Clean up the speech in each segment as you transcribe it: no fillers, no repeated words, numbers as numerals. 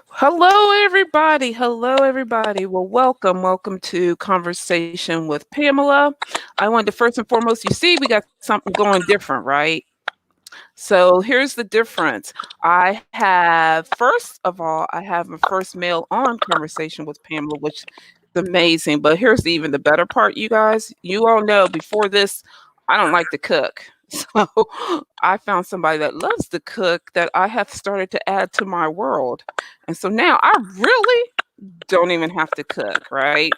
Hello, everybody. Hello, everybody. Well, welcome to Conversation with Pamela. I wanted to first and foremost, you see, we got something going different, right? So here's the difference. I have my first male on Conversation with Pamela, which is amazing. But here's even the better part, you guys. You all know before this, I don't like to cook. So I found somebody that loves to cook that I have started to add to my world. And so now I really don't even have to cook, right?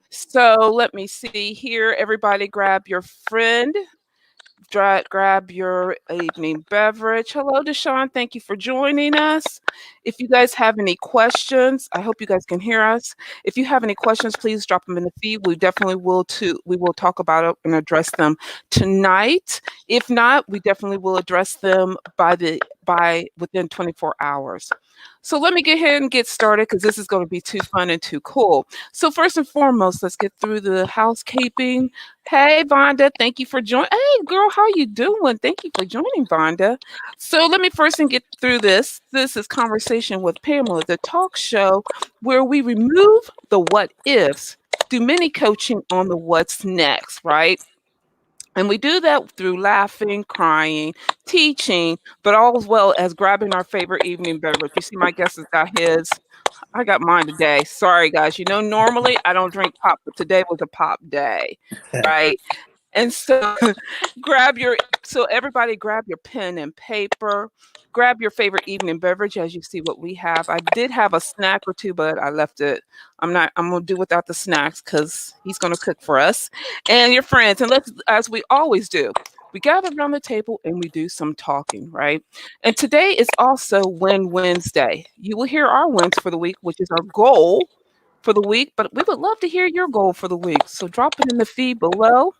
So let me see here. Everybody grab your friend, grab your evening beverage. Hello, Deshaun. Thank you for joining us. If you guys have any questions, I hope you guys can hear us. If you have any questions, please drop them in the feed. We definitely will too. We will talk about it and address them tonight. If not, we definitely will address them by within 24 hours. So let me get ahead and get started because this is going to be too fun and too cool. So first and foremost, let's get through the housekeeping. Hey, Vonda, thank you for joining. Hey, girl, how you doing? Thank you for joining, Vonda. So let me first and get through this. This is Conversation with Pamela, the talk show where we remove the what ifs, do mini coaching on the what's next, right? And we do that through laughing, crying, teaching, but all as well as grabbing our favorite evening beverage. You see, my guest has got his. I got mine today. Sorry, guys. You know, normally I don't drink pop, but today was a pop day, right? And so everybody grab your pen and paper, grab your favorite evening beverage as you see what we have. I did have a snack or two, but I left it. I'm gonna do without the snacks because he's gonna cook for us and your friends. And let's, as we always do, we gather around the table and we do some talking, right? And today is also Win Wednesday. You will hear our wins for the week, which is our goal for the week, but we would love to hear your goal for the week. So drop it in the feed below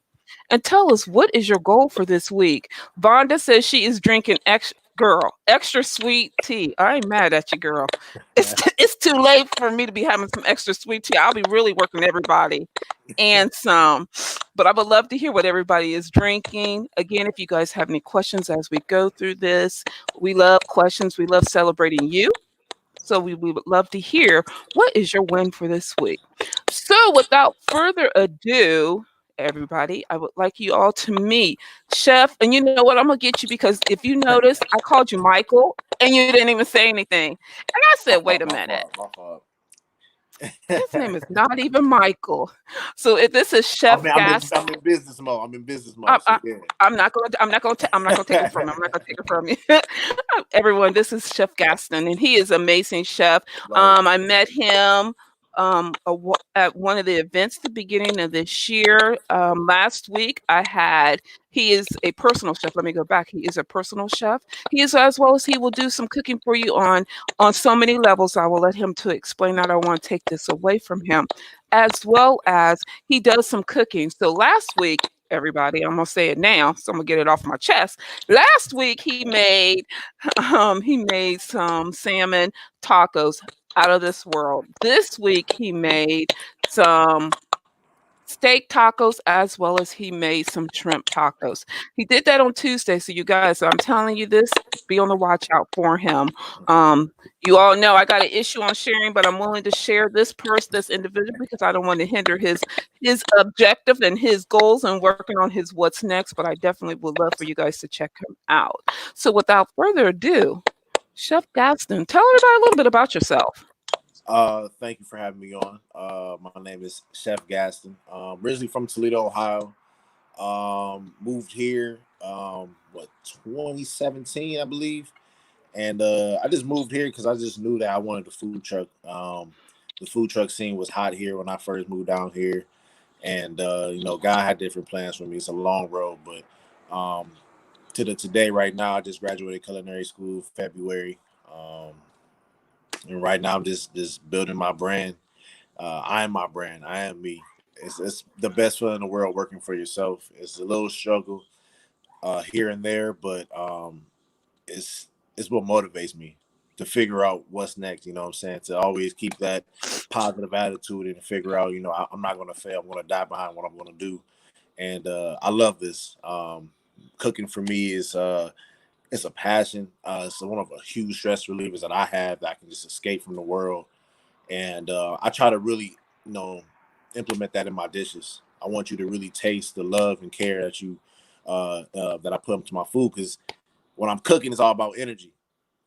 and tell us, what is your goal for this week? Vonda says she is drinking extra sweet tea. I ain't mad at you, girl. It's too late for me to be having some extra sweet tea. I'll be really working everybody and some. But I would love to hear what everybody is drinking. Again, if you guys have any questions as we go through this, we love questions. We love celebrating you. So we would love to hear, what is your win for this week? So without further ado, everybody, I would like you all to meet Chef. And you know what? I'm gonna get you because if you notice, I called you Michael and you didn't even say anything. And I said, wait a My minute. fault. My fault. His name is not even Michael. So if this is Chef I'm Gaston, in business mode. I'm in business I, mode. So I, yeah. I'm not gonna take it from him. I'm not gonna take it from you. Everyone, this is Chef Gaston, and he is amazing chef. Love. I met him at one of the events at the beginning of this year. Last week, he is a personal chef. Let me go back. He is a personal chef. He is, as well as he will do some cooking for you on so many levels. I will let him to explain that. I don't want to take this away from him, as well as he does some cooking. So last week, everybody, I'm gonna say it now, so I'm gonna get it off my chest. Last week he made some salmon tacos out of this world. This week he made some steak tacos as well as he made some shrimp tacos. He did that on Tuesday. So you guys, so I'm telling you this, be on the watch out for him. You all know I got an issue on sharing, but I'm willing to share this individual, because I don't want to hinder his objective and his goals and working on his what's next. But I definitely would love for you guys to check him out. So without further ado, Chef Gaston, tell everybody a little bit about yourself. Thank you for having me on. My name is Chef Gaston. Originally from Toledo, Ohio. Moved here, 2017, I believe. And I just moved here because I just knew that I wanted the food truck. The food truck scene was hot here when I first moved down here. And God had different plans for me. It's a long road, but to the today, right now, I just graduated culinary school February. And right now I'm just building my brand. I am my brand. I am me. It's the best feeling in the world working for yourself. It's a little struggle here and there, but it's it's what motivates me to figure out what's next. You know what I'm saying? To always keep that positive attitude and figure out, I'm not going to fail. I'm going to die behind what I'm going to do. And I love this. Cooking for me is It's a passion. It's one of a huge stress relievers that I have that I can just escape from the world. And I try to really, you know, implement that in my dishes. I want you to really taste the love and care that that I put into my food, because when I'm cooking, it's all about energy,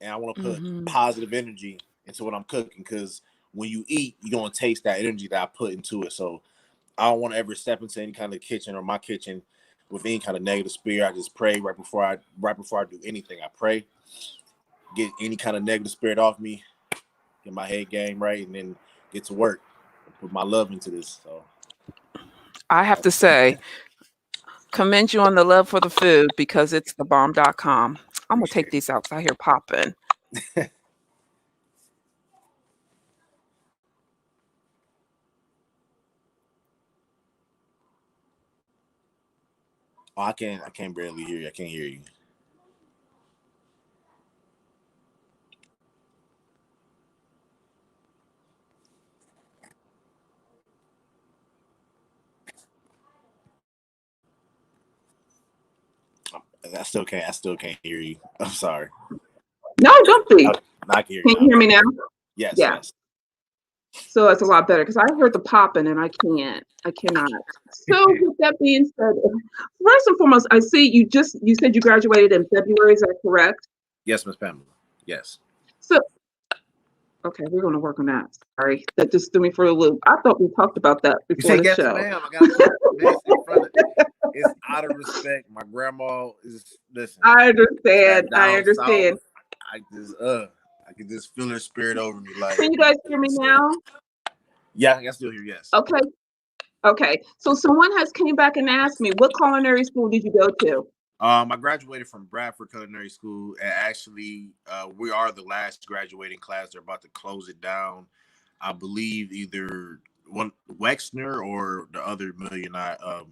and I want to put Mhm. positive energy into what I'm cooking, because when you eat, you're gonna taste that energy that I put into it. So I don't want to ever step into any kind of kitchen or my kitchen with any kind of negative spirit. I just pray right before I do anything. I pray, get any kind of negative spirit off me, get my head game right, and then get to work and put my love into this. So I have to say, commend you on the love for the food because it's the bomb.com. I'm gonna take appreciate these out 'cause I hear popping. it. Oh, I can't barely hear you. I can't hear you. I still can't hear you. I'm sorry. No, don't be. Okay, I can hear you Can now. you hear me now? Yes, Yeah. yes. So it's a lot better because I heard the popping and I can't. I cannot. So with that being said, first and foremost, I see you said you graduated in February, is that correct? Yes, Miss Pamela. Yes. So okay, we're gonna work on that. Sorry. That just threw me for a loop. I thought we talked about that You before say the yes, show. ma'am. I gotta put Miss in front of. It's out of respect. My grandma is listen. I It's that understand. I down south. understand. I just I can just feel her spirit over me. Like, Can you guys hear me so, now? yeah, I can still hear yes. Okay. Okay. So someone has came back and asked me, what culinary school did you go to? I graduated from Bradford Culinary School, and actually, we are the last graduating class. They're about to close it down. I believe either one Wexner or the other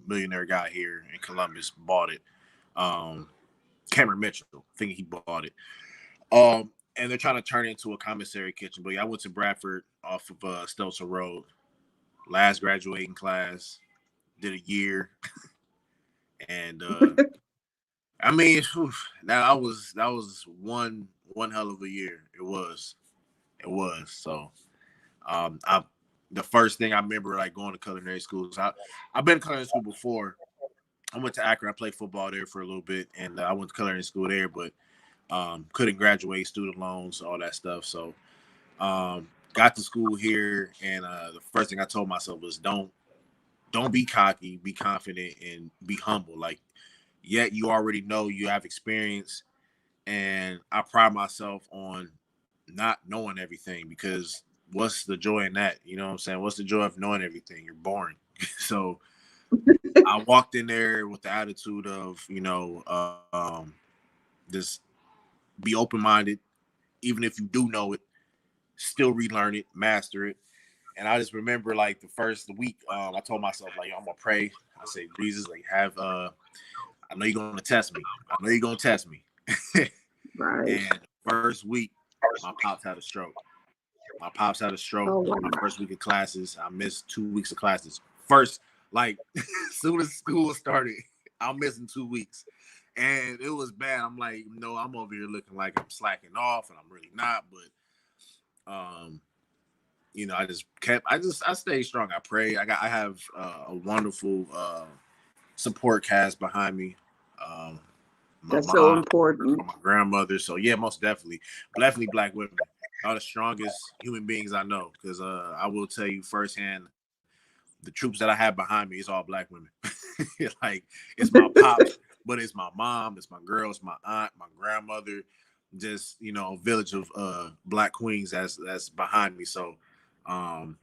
millionaire guy here in Columbus bought it. Um, Cameron Mitchell, I think he bought it. And they're trying to turn it into a commissary kitchen. But yeah, I went to Bradford off of Stelzer Road. Last graduating class, did a year, and I mean, whew, that was one hell of a year. It was. So, I the first thing I remember like going to culinary schools. I've been to culinary school before. I went to Akron. I played football there for a little bit, and I went to culinary school there, but couldn't graduate, student loans, all that stuff. So, got to school here, and the first thing I told myself was don't be cocky, be confident, and be humble. Like, yet you already know you have experience, and I pride myself on not knowing everything, because what's the joy in that? You know what I'm saying? What's the joy of knowing everything? You're boring. So I walked in there with the attitude of, just be open minded, even if you do know it, still relearn it, master it. And I just remember like the first week, I told myself like, I'm gonna pray. I say, Jesus, like I know you're gonna test me. I know you're gonna test me. Right. And first week, my pops had a stroke. My pops had a stroke. Oh wow. My first week of classes, I missed 2 weeks of classes. First, like, as soon as school started, I'm missing 2 weeks. And it was bad. I'm like, no, I'm over here looking like I'm slacking off, and I'm really not. But, I stayed strong. I pray. I have a wonderful support cast behind me. Um, my That's so mom, important. my grandmother. So yeah, most definitely black women are the strongest human beings I know. Because I will tell you firsthand, the troops that I have behind me is all black women. Like, it's my pops, but it's my mom, it's my girls, my aunt, my grandmother. Just, a village of black queens that's behind me. So um,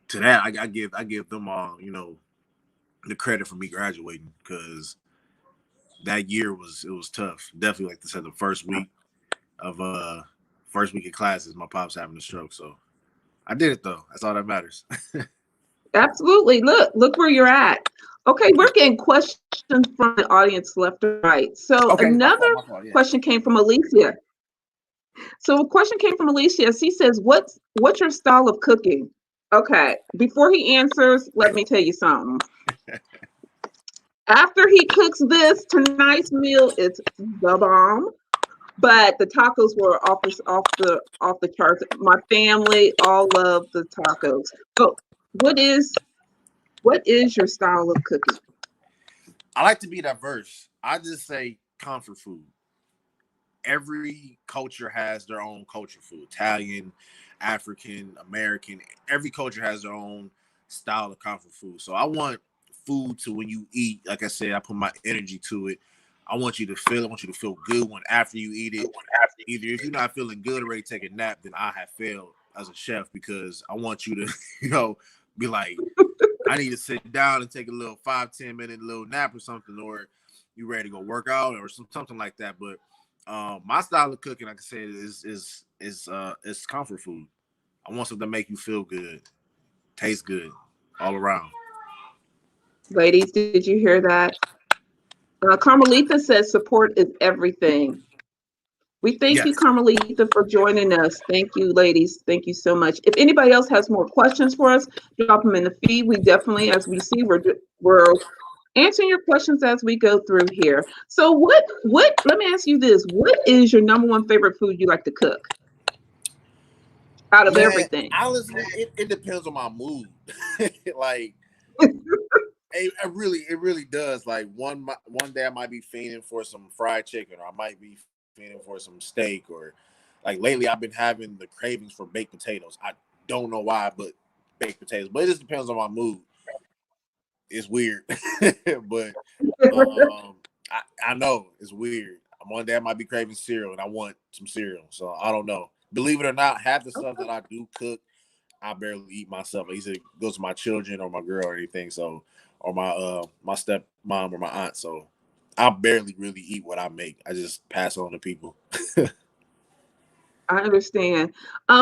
to that, I give them all the credit for me graduating, because that year was tough. Definitely, like I said, the of first week of classes, my pops having a stroke. So I did it though. That's all that matters. Absolutely. Look where you're at. Okay, we're getting questions from the audience left and right. So Okay, another my fault. Yeah. question came from Alicia. So a question came from Alicia. She says, "What's your style of cooking?" Okay, before he answers, let me tell you something. After he cooks this tonight's meal, it's the bomb. But the tacos were off the charts. My family all love the tacos. But what is what is your style of cooking? I like to be diverse. I just say comfort food. Every culture has their own culture food. Italian, African, American. Every culture has their own style of comfort food. So I want food to when you eat, like I said, I put my energy to it. I want you to feel it. I want you to feel good when after you eat it. Either if you're not feeling good or ready to take a nap, then I have failed as a chef because I want you to, be like, I need to sit down and take a little 5-10 minute little nap or something, or you ready to go work out or something like that. But my style of cooking, like I said, is comfort food. I want something to make you feel good, taste good, all around. Ladies, did you hear that? Carmelita says support is everything. We thank you, Yes. Carmelita, for joining us. Thank you, ladies. Thank you so much. If anybody else has more questions for us, drop them in the feed. We definitely, as we see, we're answering your questions as we go through here. So, what? Let me ask you this: what is your number one favorite food you like to cook out of Man, everything? honestly, it depends on my mood. Like it really does. Like one day I might be fiending for some fried chicken, or I might be fiending for some steak, or like lately I've been having the cravings for baked potatoes. I don't know why, but baked potatoes. But it just depends on my mood. It's weird, but I know it's weird. One day I might be craving cereal, and I want some cereal. So I don't know. Believe it or not, half the stuff that I do cook, I barely eat myself. I either goes to my children or my girl or anything. So, or my step mom or my aunt. So, I barely really eat what I make. I just pass on to people. I understand.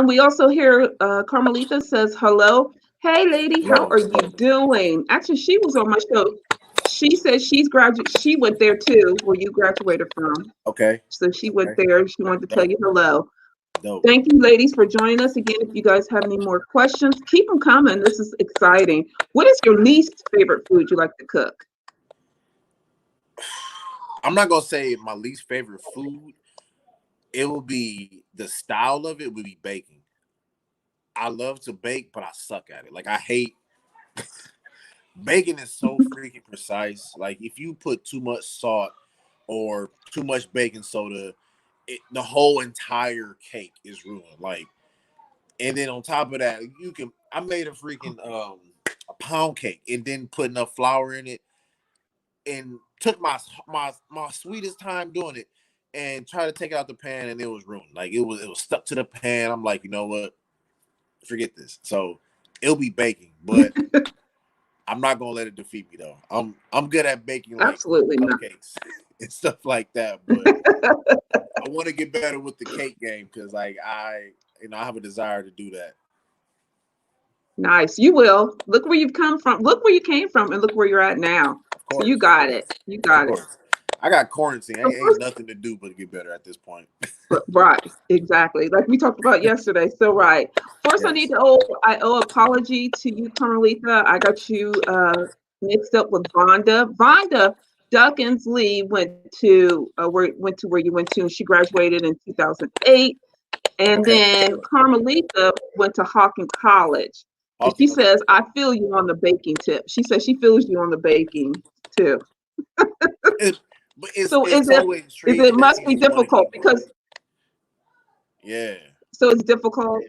We also hear Carmelita says hello. Hey, lady, how Hello. are you doing? Actually, she was on my show. She said she's graduate. She went there too, where you graduated from. Okay. So she went Okay. there. She wanted to tell Dope. you hello. Dope. Thank you, ladies, for joining us again. If you guys have any more questions, keep them coming. This is exciting. What is your least favorite food you like to cook? I'm not gonna say my least favorite food. It will be the style of it would be baking. I love to bake, but I suck at it. Like I hate baking is so freaking precise. Like if you put too much salt or too much baking soda, the whole entire cake is ruined. Like, and then on top of that, I made a freaking a pound cake and then put enough flour in it and took my sweetest time doing it and tried to take it out the pan and it was ruined. Like it was stuck to the pan. I'm like, you know what? Forget this. So it'll be baking, but I'm not gonna let it defeat me though. I'm good at baking like Absolutely not. cupcakes and stuff like that, but I want to get better with the cake game because like I have a desire to do that. Nice. You will. Look where you've come from. Look where you came from and look where you're at now. Of So you course, got it. You of got it. course. I got quarantine. So Ain't first, nothing to do but get better at this point. right, exactly. Like we talked about yesterday. So right. First, Yes. I owe apology to you, Carmelita. I got you mixed up with Vonda. Vonda Duckins Lee went to where you went to, and she graduated in 2008. And Okay. then Carmelita went to Hawking College. And she Hawking. Okay. says, I feel you on the baking tip. She says she feels you on the baking too. It, but So it's so is it intriguing that must you be just want to difficult keep going. because Yeah, so it's difficult.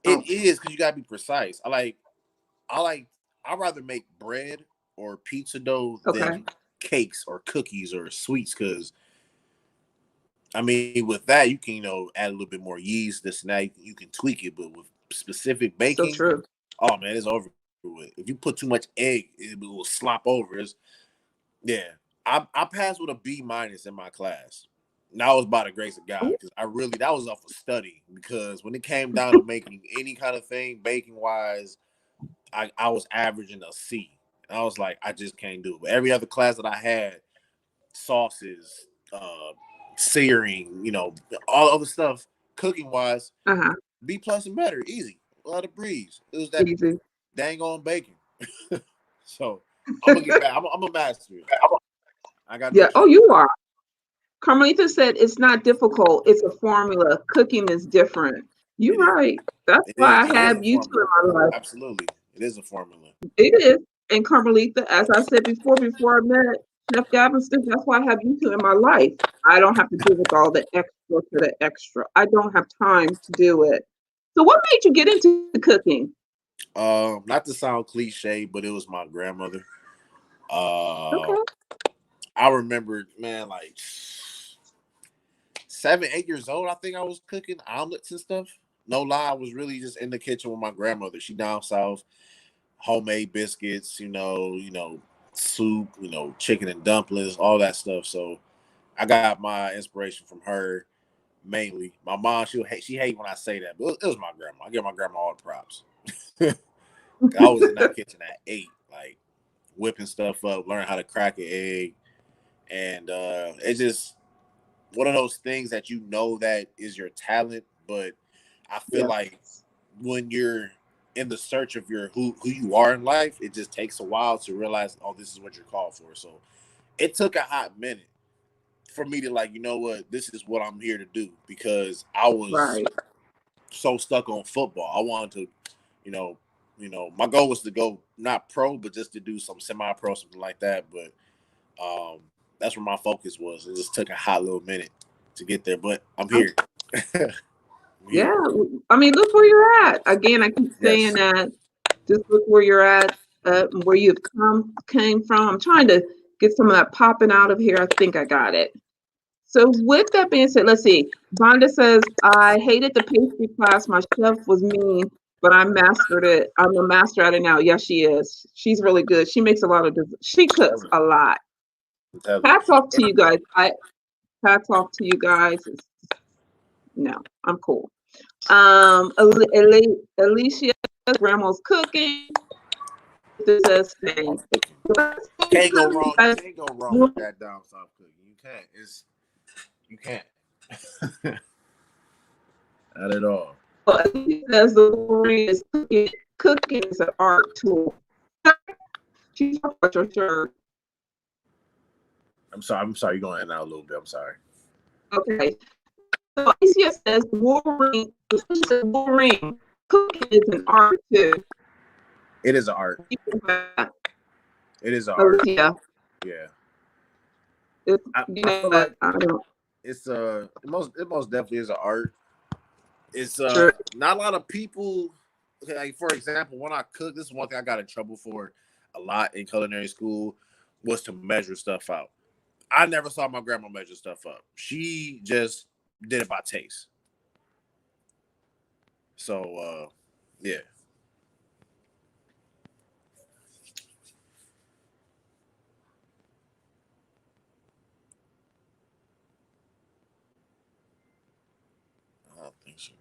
it Oh, is because you gotta be precise. I like I rather make bread or pizza dough okay. than cakes or cookies or sweets because I mean, with that, you can, add a little bit more yeast, this and that. You can tweak it, but with specific So baking, true. oh man, it's over with. If you put too much egg, it will slop over. Yeah, I passed with a B- in my class. And that was by the grace of God because that was off of study. Because when it came down to making any kind of thing, baking wise, I was averaging a C. And I was like, I just can't do it. But every other class that I had, sauces, searing, all other stuff, cooking wise, Uh-huh. B+ and better, easy, a lot of breeze. It was that Easy. dang on bacon. So I'm gonna get back. I'm a master it. I got no Yeah. Oh, choice. you are. Carmelita said it's not difficult. It's a formula. Cooking is different. You're It is. right. That's It why is. I It is have a you two formula. in my life. Absolutely, it is a formula. It is. And Carmelita, as I said before I met Chef Galveston, that's why I have you two in my life. I don't have to deal with all the extra to the extra. I don't have time to do it. So what made you get into cooking? Not to sound cliche, but it was my grandmother. Uh, Okay. I remember, man, like 7, 8 years old. I think I was cooking omelets and stuff. No lie, I was really just in the kitchen with my grandmother. She down south, homemade biscuits, soup, chicken and dumplings, all that stuff. So I got my inspiration from her mainly. My mom, she hate when I say that, but it was my grandma. I give my grandma all the props. I was in that kitchen at 8, like whipping stuff up, learning how to crack an egg, and it's just one of those things that that is your talent. But I feel Yes. like when you're in the search of your who you are in life, it just takes a while to realize, oh, this is what you're called for. So it took a hot minute for me to like, you know what, this is what I'm here to do, because I was Right. so stuck on football. I wanted to, you know, my goal was to go not pro, but just to do some semi-pro, something like that. But that's where my focus was. It just took a hot little minute to get there, but I'm here. I'm Yeah, here. I mean, look where you're at. Again, I keep saying Yes. that. Just look where you're at, and where you've came from. I'm trying to get some of that popping out of here. I think I got it. So with that being said, let's see. Vonda says, I hated the pastry class. My chef was mean, but I mastered it. I'm a master at it now. Yes, she is. She's really good. She makes a lot of she I'm cooks telling a you. lot. I'm telling you. Hats off to you guys. Hats off to you guys. No, I'm cool. Alicia, grandma's cooking. This says same. South cooking. You Can't go wrong. You can't go wrong with that down south cooking. You can't. You can't. Not at all. says the Wolverine is cooking. Cooking is an art tool. She's for sure. I'm sorry. I'm sorry. You're going in and out a little bit. I'm sorry. Okay. So Alicia says Wolverine cooking is an art too. It is an art. It is an art. Alicia, Yeah. if, I feel like I don't. it's it most definitely is an art. It's Sure. not a lot of people. Okay, like for example, when I cook, this is one thing I got in trouble for a lot in culinary school, was to measure stuff out. I never saw my grandma measure stuff up. She just did it by taste. So yeah. I don't think so.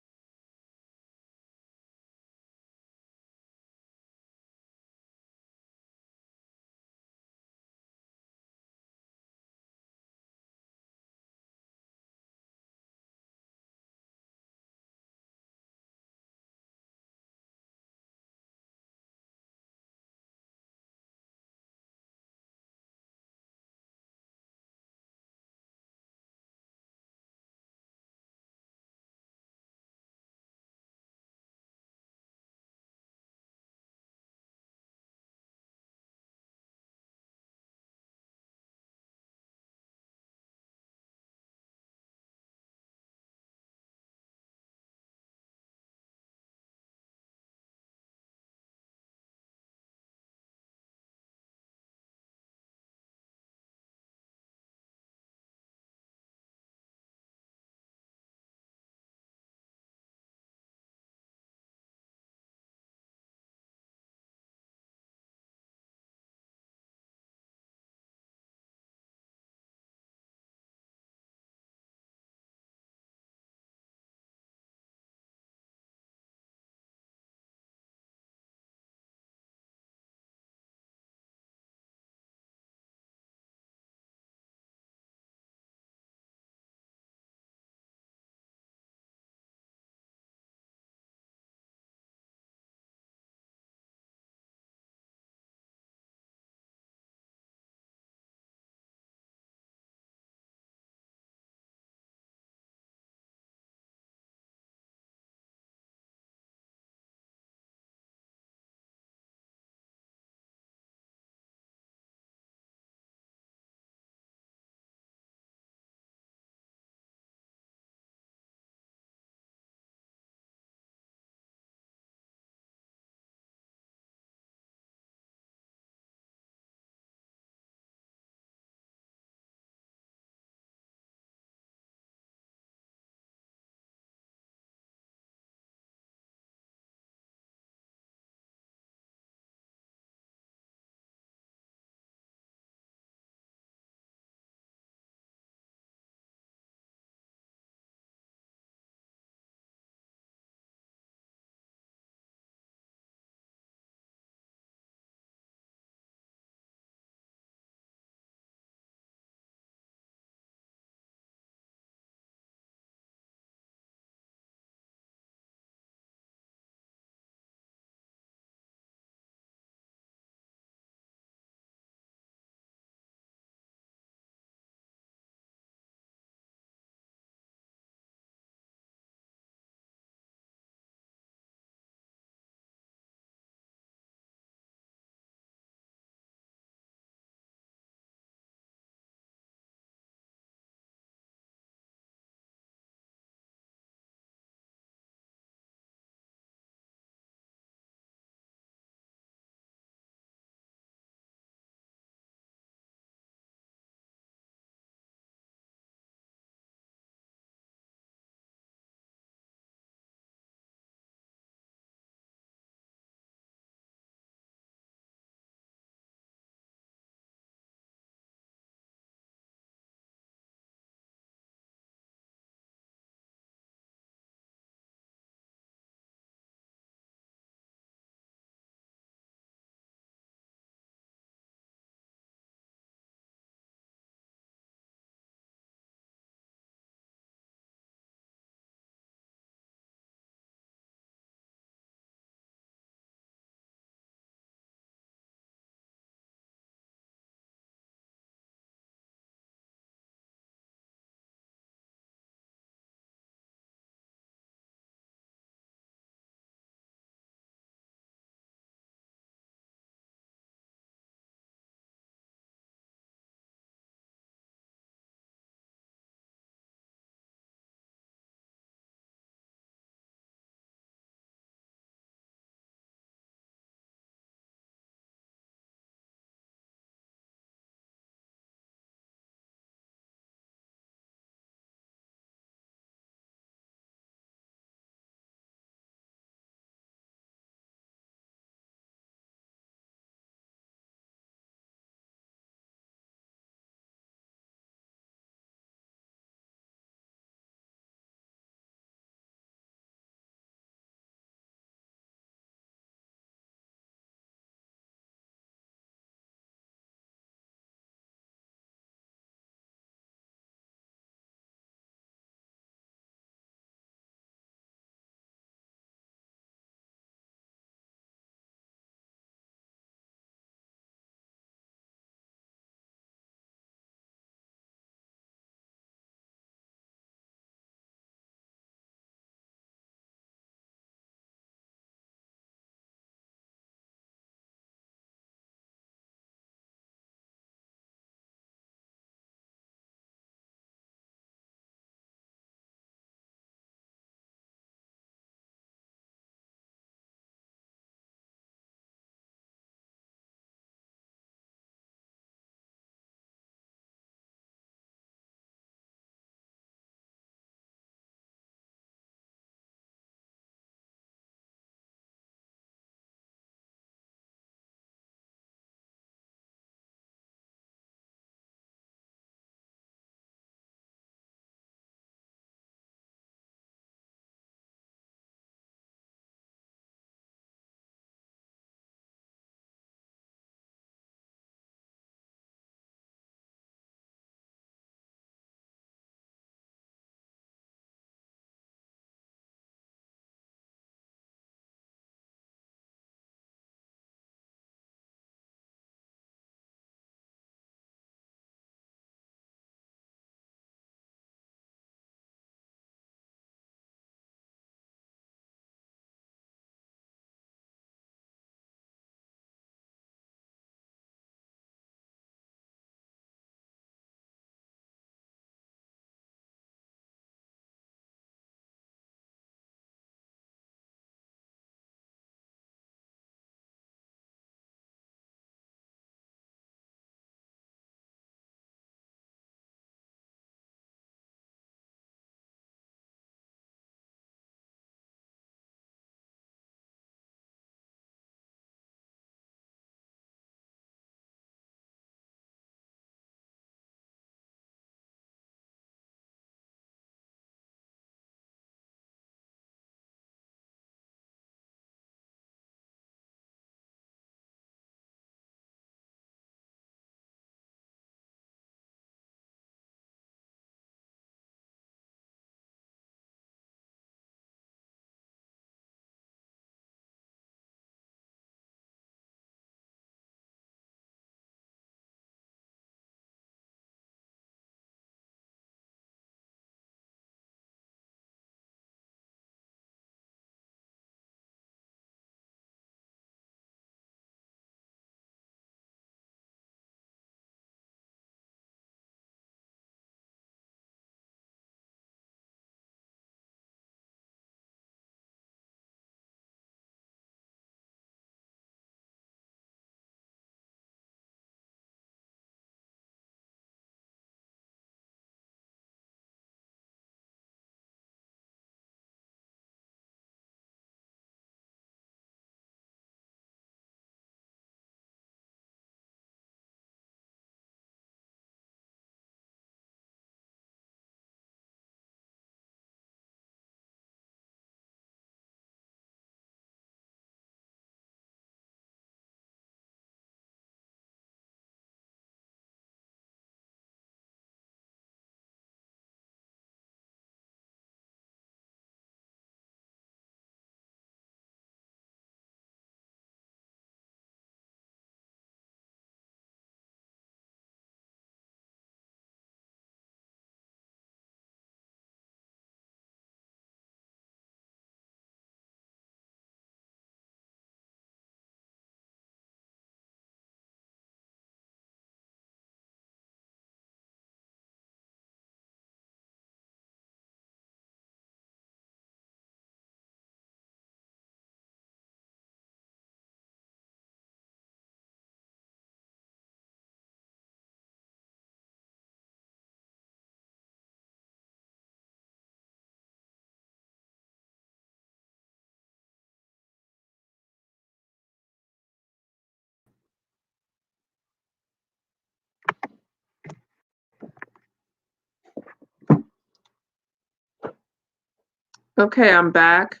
Okay, I'm back.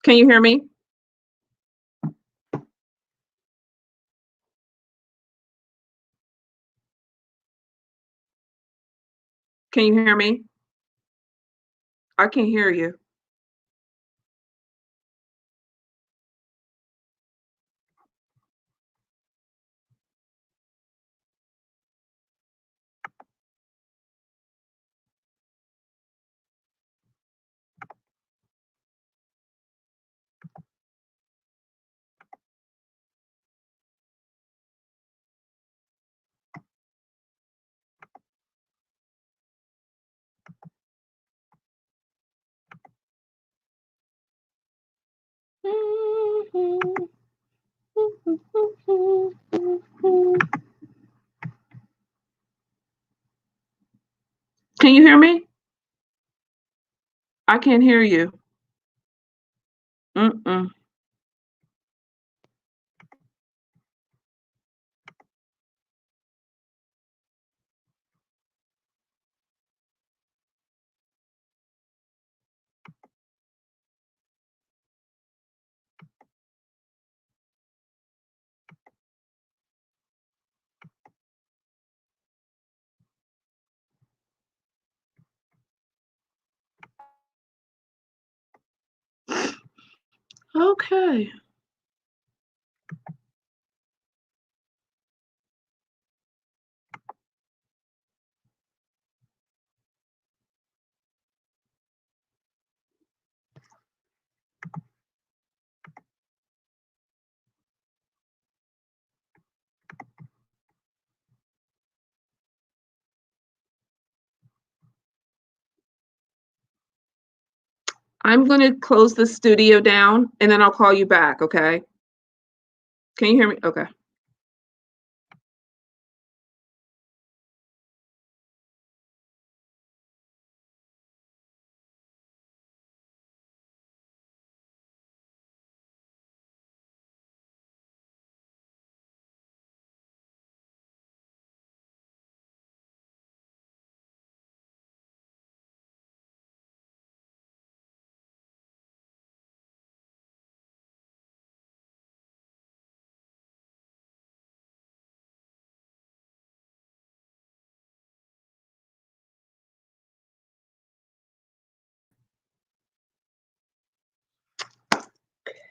Can you hear me? Can you hear me? I can hear you. Can you hear me? I can't hear you. Mm-mm. Okay. I'm gonna close the studio down and then I'll call you back, okay? Can you hear me? Okay.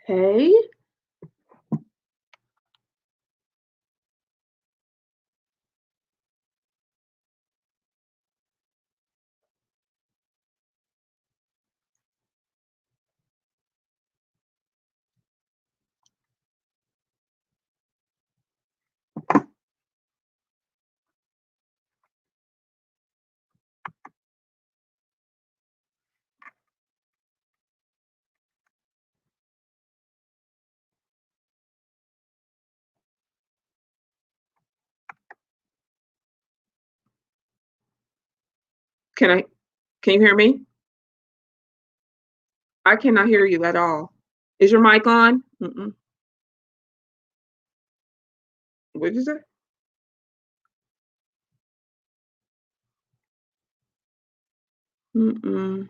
Hey. Can I can you hear me? I cannot hear you at all. Is your mic on? Mm-mm. What did you say? Mm-mm.